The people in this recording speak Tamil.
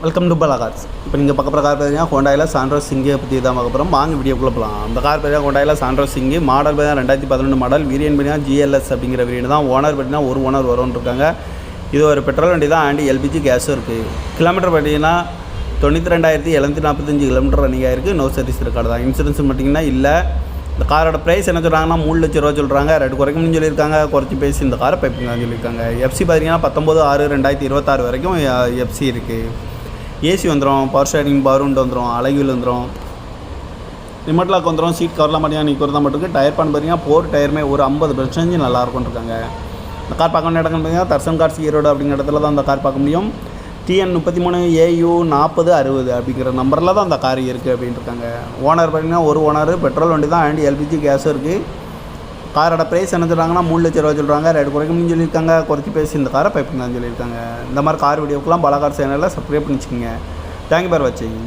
வெல்கம் டு பலா கார்ஸ். இப்போ நீங்கள் பார்க்க போகிற கார் பார்த்தீங்கன்னா ஹோண்டாயில் சாண்ட்ரோஸ் சிங்கை பற்றி தான் பார்க்க போகிறோம். வாங்க வீடியோக்குள்ளே போகலாம். அந்த கார் பார்த்தீங்கன்னா ஹோண்டாயில் சாண்ட்ரோஸ் சிங்கி மாடல் பார்த்தீங்கன்னா 2011 மாடல். வேரியன்ட் பார்த்தீங்கன்னா GLS அப்படிங்கிற வேரியன்ட் தான். ஓனர் பார்த்தீங்கன்னா ஒரு ஓனர் வரும்னு இருக்காங்க. இது ஒரு பெட்ரோல் வண்டி தான், ஆண்டி LPG கேஸும் இருக்குது. கிலோமீட்டர் பார்த்தீங்கன்னா 92,745 கிலோமீட்டர் ரன்னிங் ஆகிருக்கு. நோ சர்வீஸ் ரெக்கார்டு தான். இன்சூரன்ஸ் பார்த்தீங்கன்னா இல்லை. இந்த காரோட ப்ரைஸ் என்ன சொல்கிறாங்கன்னா 3 லட்ச ரூபா சொல்கிறாங்க. ரேட்டு குறைக்கணும்னு சொல்லியிருக்காங்க. குறைச்சி பேசி இந்த காரை பைப்புங்கன்னு சொல்லியிருக்காங்க. FC பார்த்தீங்கன்னா 19/6/2026 வரைக்கும் FC இருக்குது. ஏசி வந்துடும், பவர் ஸ்டேரிங் பவருண்டு வந்துடும், அலைவில் வந்துடும், ரிமோட் லாக் வந்துடும், சீட் கவர்லாம் பார்த்தீங்கன்னா நிற்கிறது தான் மட்டும். டயர் பண்ண பார்த்தீங்கன்னா 4 டயருமே ஒரு 50% நல்லாயிருக்கும்னு இருக்காங்க. இந்த கார் பார்க்க வேண்டிய இடங்கள் பார்த்தீங்கன்னா தர்சன் கார்ஸ் ஈரோடு அப்படிங்கிற இடத்துல தான் அந்த கார் பார்க்க முடியும். TN 33AU 4060 அப்படிங்கிற நம்பரில் தான் அந்த கார் இருக்குது அப்படின்ட்டு இருக்காங்க. ஓனர் பார்த்தீங்கன்னா ஒரு ஓனர், பெட்ரோல் வண்டி தான், ஆண்டி LPG கேஸும் இருக்குது. காரோட ப்ரைஸ் என்ன சொல்கிறாங்கன்னா 3 லட்ச ரூபா சொல்கிறாங்க. ரேட்டு குறைக்கணும்னு சொல்லியிருக்காங்க. குறைச்சி பேசி இந்த காரை பைப்புங்கன்னு சொல்லியிருக்காங்க. இந்த மாதிரி கார் வீடியோக்கெலாம் பலா கார் சேனலில் சப்ஸ்கிரைப் பண்ணிச்சுக்கோங்க. தேங்க்யூ ஃபார் வாட்சிங்.